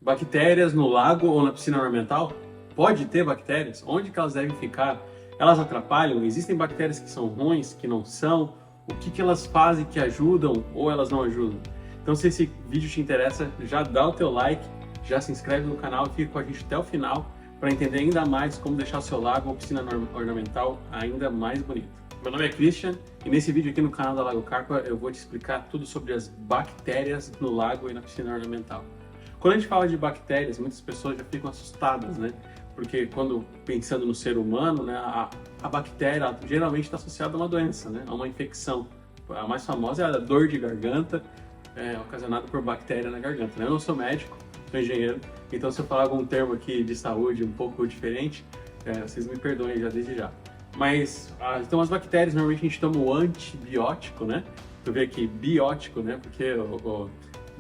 Bactérias no lago ou na piscina ornamental? Pode ter bactérias? Onde que elas devem ficar? Elas atrapalham? Existem bactérias que são ruins, que não são? O que que elas fazem que ajudam ou elas não ajudam? Então, se esse vídeo te interessa, já dá o teu like, já se inscreve no canal e fica com a gente até o final para entender ainda mais como deixar o seu lago ou piscina ornamental ainda mais bonito. Meu nome é Christian e nesse vídeo aqui no canal da Lago Carpa eu vou te explicar tudo sobre as bactérias no lago e na piscina ornamental. Quando a gente fala de bactérias, muitas pessoas já ficam assustadas, né? Porque quando pensando no ser humano, né, a bactéria geralmente está associada a uma doença, né? A uma infecção. A mais famosa é a dor de garganta, ocasionada por bactéria na garganta, né? Eu não sou médico, sou engenheiro, então se eu falar algum termo aqui de saúde um pouco diferente, vocês me perdoem já desde já. Mas, então as bactérias, normalmente a gente toma o antibiótico, né? Tu vê aqui, biótico, né? Porque o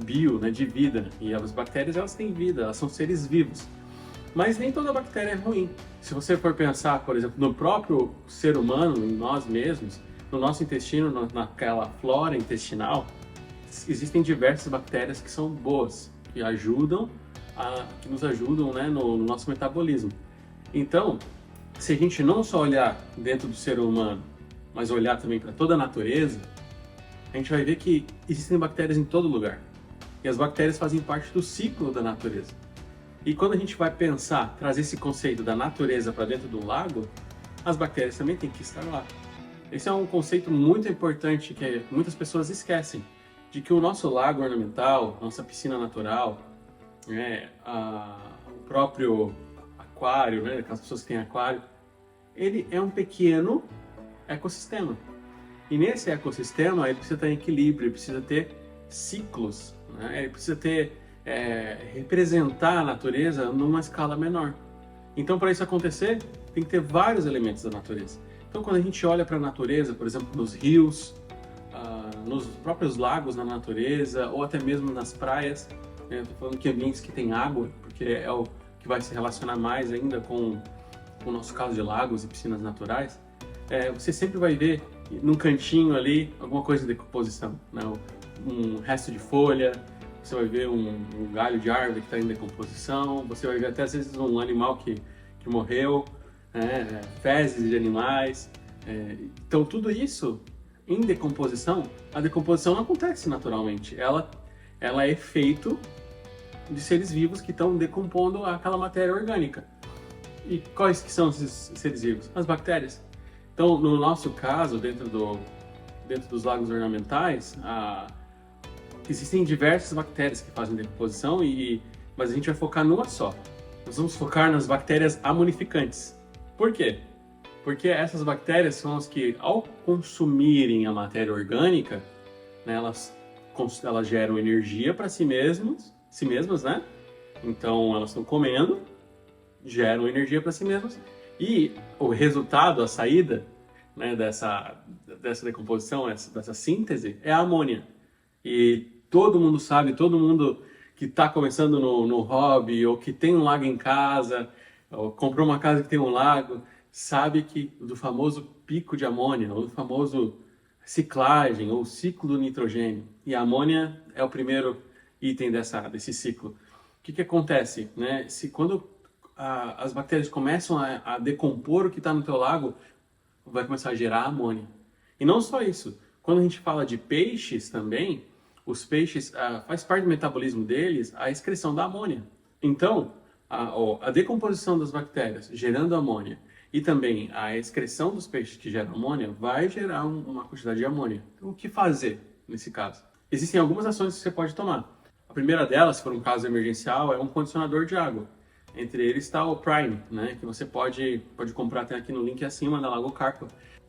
bio, né, de vida, e as bactérias elas têm vida, elas são seres vivos. Mas nem toda bactéria é ruim. Se você for pensar, por exemplo, no próprio ser humano, em nós mesmos, no nosso intestino, naquela flora intestinal, existem diversas bactérias que são boas, que nos ajudam, né, no nosso metabolismo. Então, se a gente não só olhar dentro do ser humano, mas olhar também para toda a natureza, a gente vai ver que existem bactérias em todo lugar. E as bactérias fazem parte do ciclo da natureza. E quando a gente vai pensar, trazer esse conceito da natureza para dentro do lago, as bactérias também têm que estar lá. Esse é um conceito muito importante que muitas pessoas esquecem, de que o nosso lago ornamental, nossa piscina natural, o próprio aquário, né, aquelas pessoas que têm aquário, ele é um pequeno ecossistema. E nesse ecossistema ele precisa ter equilíbrio, ele precisa ter ciclos, né? Ele precisa representar a natureza numa escala menor. Então, para isso acontecer, tem que ter vários elementos da natureza. Então, quando a gente olha para a natureza, por exemplo, nos rios, nos próprios lagos na natureza, ou até mesmo nas praias, né? Estou falando que ambientes que tem água, porque é o que vai se relacionar mais ainda com o nosso caso de lagos e piscinas naturais, você sempre vai ver num cantinho ali alguma coisa de decomposição, né? Um resto de folha, você vai ver um galho de árvore que está em decomposição, você vai ver até às vezes um animal que morreu, fezes de animais. Então tudo isso em decomposição, a decomposição não acontece naturalmente, ela é efeito de seres vivos que estão decompondo aquela matéria orgânica. E quais que são esses seres vivos? As bactérias. Então, no nosso caso, dentro dos lagos ornamentais, existem diversas bactérias que fazem decomposição, mas a gente vai focar numa só. Nós vamos focar nas bactérias amonificantes. Por quê? Porque essas bactérias são as que, ao consumirem a matéria orgânica, né, elas geram energia para si mesmas, né? Então, elas estão comendo, geram energia para si mesmas, e o resultado, a saída, né, dessa decomposição, dessa síntese, é a amônia. E todo mundo sabe, todo mundo que está começando no hobby, ou que tem um lago em casa, ou comprou uma casa que tem um lago, sabe do famoso pico de amônia, ou do famoso ciclagem, ou ciclo do nitrogênio. E a amônia é o primeiro item desse ciclo. O que acontece, né? Quando as bactérias começam a decompor o que está no teu lago, vai começar a gerar amônia. E não só isso, quando a gente fala de peixes também, os peixes, faz parte do metabolismo deles a excreção da amônia. Então, a decomposição das bactérias gerando amônia e também a excreção dos peixes que geram amônia vai gerar uma quantidade de amônia. Então, o que fazer nesse caso? Existem algumas ações que você pode tomar. A primeira delas, se for um caso emergencial, é um condicionador de água. Entre eles está o Prime, né, que você pode comprar, tem aqui no link acima da Lago Carpa.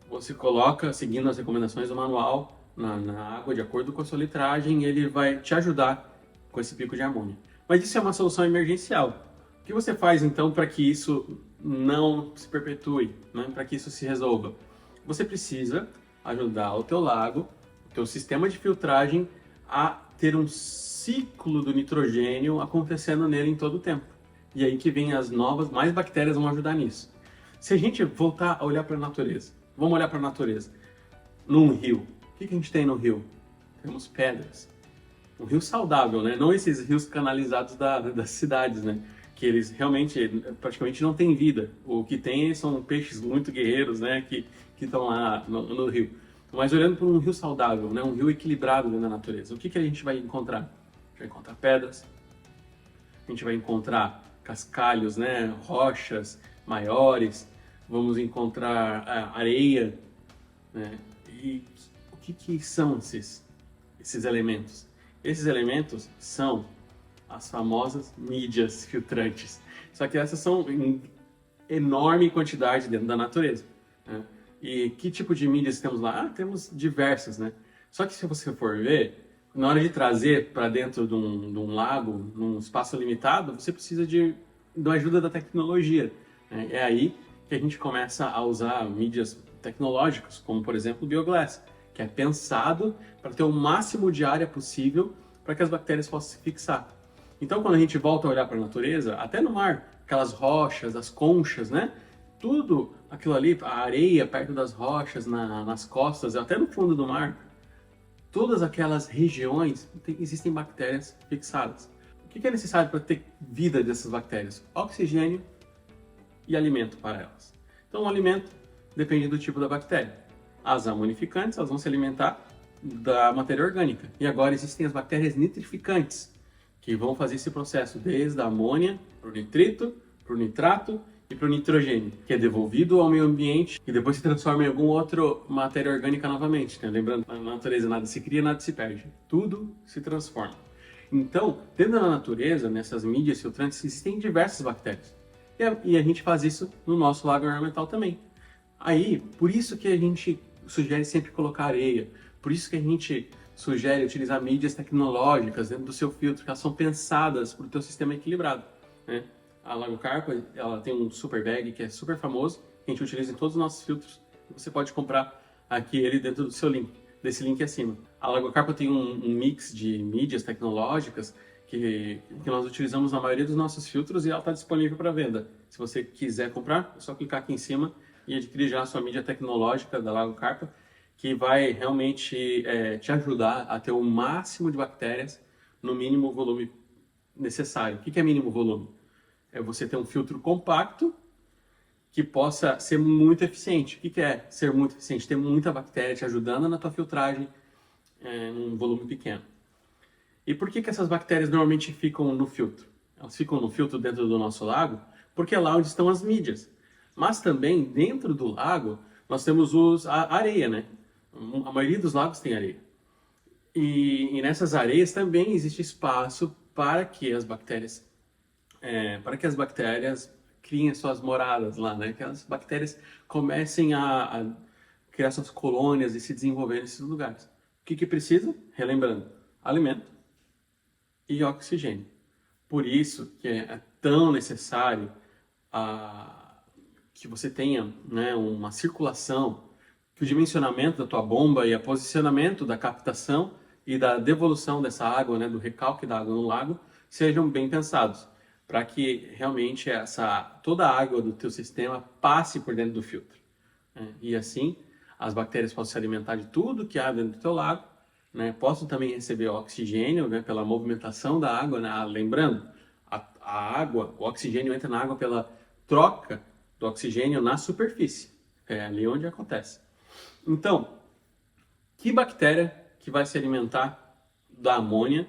Você coloca, seguindo as recomendações do manual, na água de acordo com a sua litragem, e ele vai te ajudar com esse pico de amônia. Mas isso é uma solução emergencial. O que você faz então para que isso não se perpetue, né, para que isso se resolva? Você precisa ajudar o teu lago, o teu sistema de filtragem a ter um ciclo do nitrogênio acontecendo nele em todo o tempo. E aí que vem mais bactérias vão ajudar nisso. Se a gente voltar a olhar para a natureza, vamos olhar para a natureza. Num rio, o que a gente tem no rio? Temos pedras. Um rio saudável, né? Não esses rios canalizados das cidades, né? Que eles realmente praticamente não têm vida. O que tem são peixes muito guerreiros, né? Que estão lá no rio. Mas olhando para um rio saudável, né? Um rio equilibrado dentro da natureza, o que a gente vai encontrar? A gente vai encontrar pedras, a gente vai encontrar cascalhos, né? Rochas maiores, vamos encontrar areia, né? E o que são esses elementos? Esses elementos são as famosas mídias filtrantes. Só que essas são em enorme quantidade dentro da natureza, né? E que tipo de mídias temos lá? Ah, temos diversas, né? Só que se você for ver, na hora de trazer para dentro de um lago, num espaço limitado, você precisa da ajuda da tecnologia, né? É aí que a gente começa a usar mídias tecnológicas, como por exemplo o Bioglass, que é pensado para ter o máximo de área possível para que as bactérias possam se fixar. Então, quando a gente volta a olhar para a natureza, até no mar, aquelas rochas, as conchas, né? Tudo aquilo ali, a areia perto das rochas, nas costas, até no fundo do mar, todas aquelas regiões existem bactérias fixadas. O que é necessário para ter vida dessas bactérias? Oxigênio e alimento para elas. Então, o alimento depende do tipo da bactéria. As amonificantes, elas vão se alimentar da matéria orgânica. E agora existem as bactérias nitrificantes, que vão fazer esse processo desde a amônia para o nitrito, para o nitrato e para o nitrogênio, que é devolvido ao meio ambiente e depois se transforma em alguma outra matéria orgânica novamente, né? Lembrando, na natureza nada se cria, nada se perde. Tudo se transforma. Então, dentro da natureza, nessas mídias filtrantes, existem diversas bactérias. E a gente faz isso no nosso lago ornamental também. Aí, por isso que a gente sugere sempre colocar areia, por isso que a gente sugere utilizar mídias tecnológicas dentro do seu filtro, que elas são pensadas para o teu sistema equilibrado, né? A Lago Carpa, ela tem um super bag que é super famoso, que a gente utiliza em todos os nossos filtros. Você pode comprar aqui ele dentro do seu link, desse link acima. A Lago Carpa tem um mix de mídias tecnológicas que nós utilizamos na maioria dos nossos filtros e ela está disponível para venda. Se você quiser comprar, é só clicar aqui em cima e adquirir já a sua mídia tecnológica da Lago Carpa, que vai realmente te ajudar a ter o máximo de bactérias no mínimo volume necessário. O que é mínimo volume? É você ter um filtro compacto que possa ser muito eficiente. O que é ser muito eficiente? Ter muita bactéria te ajudando na tua filtragem num volume pequeno. E por que essas bactérias normalmente ficam no filtro? Elas ficam no filtro dentro do nosso lago porque é lá onde estão as mídias. Mas também dentro do lago nós temos a areia, né? A maioria dos lagos tem areia. E nessas areias também existe espaço para que as bactérias criem as suas moradas lá, né? Que as bactérias comecem a criar suas colônias e se desenvolver nesses lugares. O que precisa? Relembrando, alimento e oxigênio. Por isso que é tão necessário que você tenha, né, uma circulação, que o dimensionamento da tua bomba e o posicionamento da captação e da devolução dessa água, né, do recalque da água no lago, sejam bem pensados, para que realmente toda a água do teu sistema passe por dentro do filtro, né? E assim as bactérias possam se alimentar de tudo que há dentro do teu lago, né? Possam também receber oxigênio, né, pela movimentação da água, né? Lembrando, a água, o oxigênio entra na água pela troca do oxigênio na superfície, é ali onde acontece. Então, que bactéria que vai se alimentar da amônia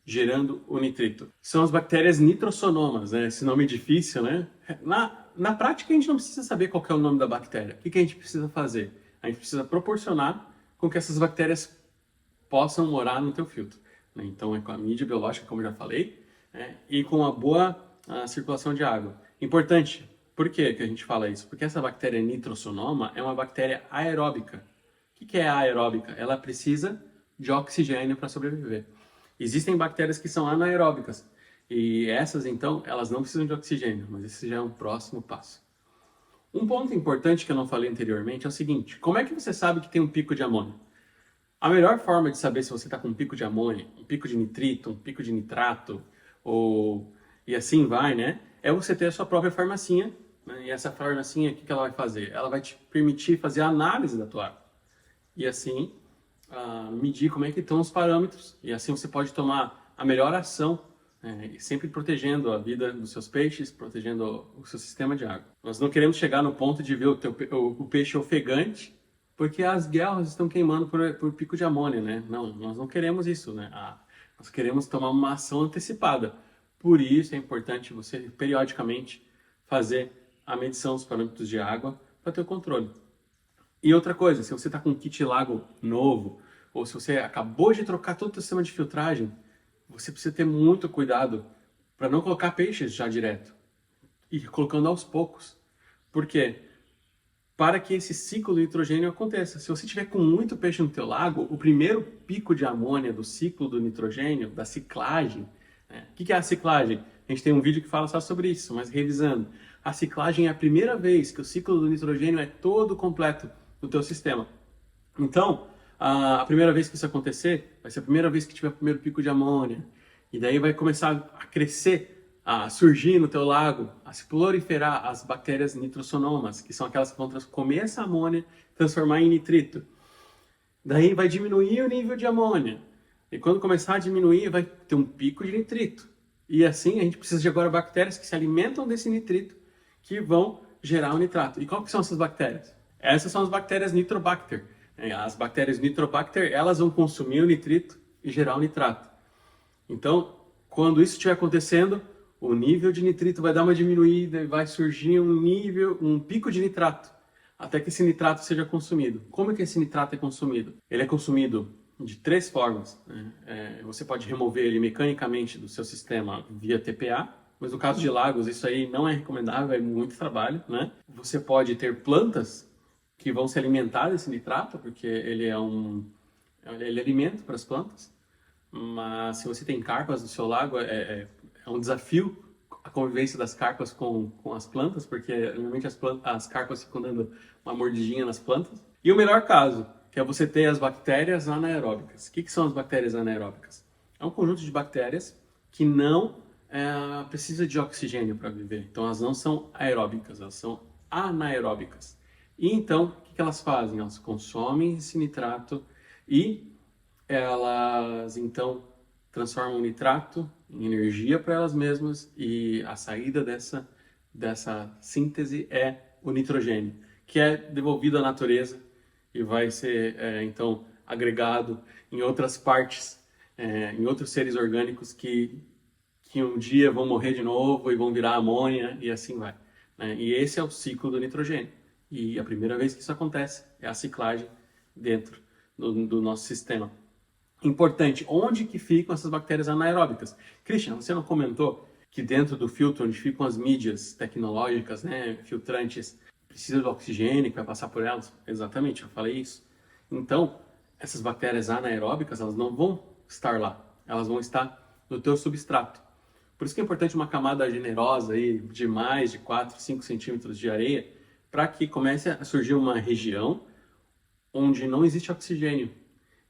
gerando o nitrito? São as bactérias nitrossonomas, né? Esse nome é difícil, né? Na prática, a gente não precisa saber qual é o nome da bactéria. O que a gente precisa fazer? A gente precisa proporcionar com que essas bactérias possam morar no teu filtro, né? Então, é com a mídia biológica, como eu já falei, né? E com a boa circulação de água. Importante, por que a gente fala isso? Porque essa bactéria nitrossonoma é uma bactéria aeróbica. O que é aeróbica? Ela precisa de oxigênio para sobreviver. Existem bactérias que são anaeróbicas e essas, então, elas não precisam de oxigênio, mas esse já é um próximo passo. Um ponto importante que eu não falei anteriormente é o seguinte: como é que você sabe que tem um pico de amônia? A melhor forma de saber se você está com um pico de amônia, um pico de nitrito, um pico de nitrato, e assim vai, né? É você ter a sua própria farmacinha, né? E essa farmacinha, o que ela vai fazer? Ela vai te permitir fazer a análise da tua água. E assim, medir como é que estão os parâmetros e assim você pode tomar a melhor ação, sempre protegendo a vida dos seus peixes, protegendo o seu sistema de água. Nós não queremos chegar no ponto de ver o peixe ofegante porque as guelras estão queimando por pico de amônia, né? Não, nós não queremos isso, né? Nós queremos tomar uma ação antecipada. Por isso é importante você periodicamente fazer a medição dos parâmetros de água para ter o controle. E outra coisa, se você está com um kit lago novo, ou se você acabou de trocar todo o sistema de filtragem, você precisa ter muito cuidado para não colocar peixes já direto, e colocando aos poucos. Por quê? Para que esse ciclo do nitrogênio aconteça. Se você tiver com muito peixe no teu lago, o primeiro pico de amônia do ciclo do nitrogênio, da ciclagem, né? O que é a ciclagem? A gente tem um vídeo que fala só sobre isso, mas revisando. A ciclagem é a primeira vez que o ciclo do nitrogênio é todo completo no teu sistema. Então, a primeira vez que isso acontecer, vai ser a primeira vez que tiver o primeiro pico de amônia. E daí vai começar a crescer, a surgir no teu lago, a se proliferar as bactérias nitrossonomas, que são aquelas que vão comer essa amônia, transformar em nitrito. Daí vai diminuir o nível de amônia. E quando começar a diminuir, vai ter um pico de nitrito. E assim a gente precisa de agora bactérias que se alimentam desse nitrito, que vão gerar o nitrato. E qual que são essas bactérias? Essas são as bactérias Nitrobacter. As bactérias Nitrobacter, elas vão consumir o nitrito e gerar o nitrato. Então, quando isso estiver acontecendo, o nível de nitrito vai dar uma diminuída e vai surgir um pico de nitrato, até que esse nitrato seja consumido. Como é que esse nitrato é consumido? Ele é consumido de 3 formas. Você pode remover ele mecanicamente do seu sistema via TPA, mas no caso de lagos isso aí não é recomendável, é muito trabalho, né? Você pode ter plantas que vão se alimentar desse nitrato, porque ele é alimento para as plantas. Mas se você tem carpas no seu lago, é um desafio a convivência das carpas com as plantas, porque normalmente as carpas ficam dando uma mordidinha nas plantas. E o melhor caso, que é você ter as bactérias anaeróbicas. O que são as bactérias anaeróbicas? É um conjunto de bactérias que não precisa de oxigênio para viver. Então elas não são aeróbicas, elas são anaeróbicas. E então, o que elas fazem? Elas consomem esse nitrato e elas então transformam o nitrato em energia para elas mesmas, e a saída dessa síntese é o nitrogênio, que é devolvido à natureza e vai ser então agregado em outras partes, em outros seres orgânicos que um dia vão morrer de novo e vão virar amônia e assim vai, né? E esse é o ciclo do nitrogênio. E a primeira vez que isso acontece é a ciclagem dentro do nosso sistema. Importante, onde que ficam essas bactérias anaeróbicas? Christian, você não comentou que dentro do filtro, onde ficam as mídias tecnológicas, né, filtrantes, precisa do oxigênio que vai passar por elas? Exatamente, eu falei isso. Então, essas bactérias anaeróbicas, elas não vão estar lá, elas vão estar no teu substrato. Por isso que é importante uma camada generosa aí, de mais de 4, 5 centímetros de areia, para que comece a surgir uma região onde não existe oxigênio.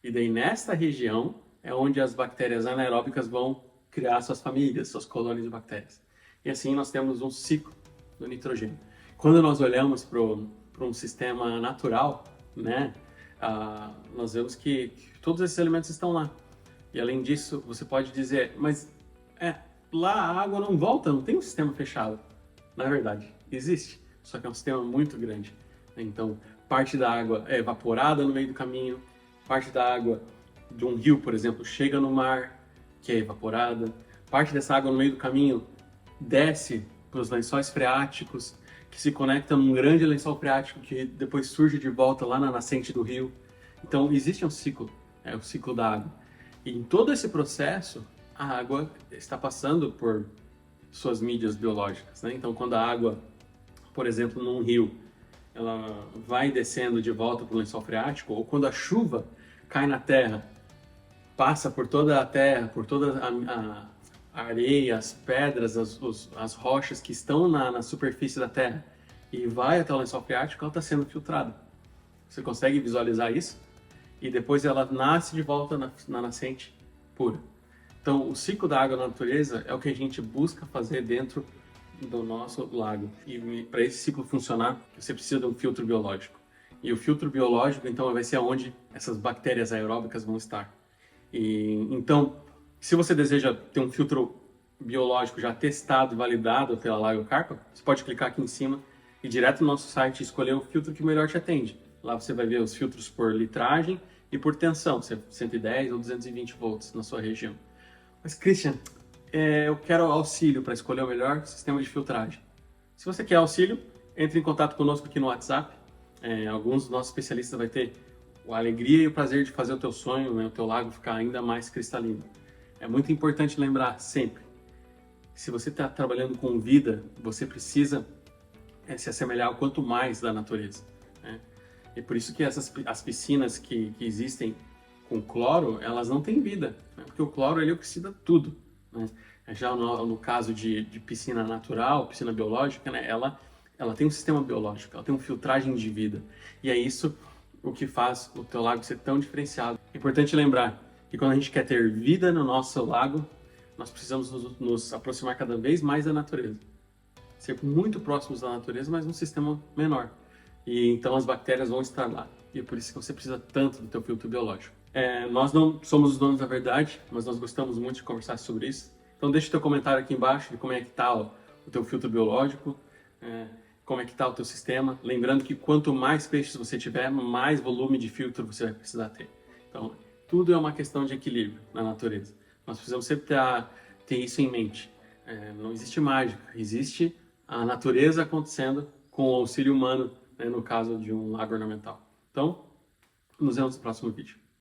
E daí nesta região é onde as bactérias anaeróbicas vão criar suas famílias, suas colônias de bactérias. E assim nós temos um ciclo do nitrogênio. Quando nós olhamos para um sistema natural, né, nós vemos que todos esses elementos estão lá. E além disso, você pode dizer, mas lá a água não volta, não tem um sistema fechado. Na verdade, existe. Só que é um sistema muito grande. Então, parte da água é evaporada no meio do caminho, parte da água de um rio, por exemplo, chega no mar, que é evaporada, parte dessa água no meio do caminho desce para os lençóis freáticos, que se conectam num grande lençol freático que depois surge de volta lá na nascente do rio. Então, existe um ciclo, é o ciclo da água. E em todo esse processo, a água está passando por suas mídias biológicas, né? Então, quando a água, por exemplo, num rio, ela vai descendo de volta para o lençol freático, ou quando a chuva cai na terra, passa por toda a terra, por toda a areia, as pedras, as rochas que estão na superfície da terra, e vai até o lençol freático, ela está sendo filtrada. Você consegue visualizar isso? E depois ela nasce de volta na nascente pura. Então, o ciclo da água na natureza é o que a gente busca fazer dentro do nosso lago. E para esse ciclo funcionar, você precisa de um filtro biológico. E o filtro biológico, então, vai ser onde essas bactérias aeróbicas vão estar. Então, se você deseja ter um filtro biológico já testado e validado pela Lago Carpa, você pode clicar aqui em cima e direto no nosso site escolher o filtro que melhor te atende. Lá você vai ver os filtros por litragem e por tensão, se é 110 ou 220 volts na sua região. Mas, Christian, eu quero auxílio para escolher o melhor sistema de filtragem. Se você quer auxílio, entre em contato conosco aqui no WhatsApp. Alguns dos nossos especialistas vão ter a alegria e o prazer de fazer o teu sonho, o teu lago ficar ainda mais cristalino. É muito importante lembrar sempre, se você está trabalhando com vida, você precisa se assemelhar o quanto mais da natureza. Né? E por isso que as piscinas que existem com cloro, elas não têm vida, né? Porque o cloro ele oxida tudo. Né? Já no caso de piscina natural, piscina biológica, né? ela tem um sistema biológico, ela tem uma filtragem de vida. E é isso o que faz o teu lago ser tão diferenciado. É importante lembrar que quando a gente quer ter vida no nosso lago, nós precisamos nos aproximar cada vez mais da natureza. Ser muito próximos da natureza, mas num sistema menor. E então as bactérias vão estar lá. E é por isso que você precisa tanto do teu filtro biológico. Nós não somos os donos da verdade, mas nós gostamos muito de conversar sobre isso. Então deixa o teu comentário aqui embaixo de como é que está o teu filtro biológico, como é que está o teu sistema. Lembrando que quanto mais peixes você tiver, mais volume de filtro você vai precisar ter. Então, tudo é uma questão de equilíbrio na natureza. Nós precisamos sempre ter isso em mente. Não existe mágica, existe a natureza acontecendo com o auxílio humano, né, no caso de um lago ornamental. Então, nos vemos no próximo vídeo.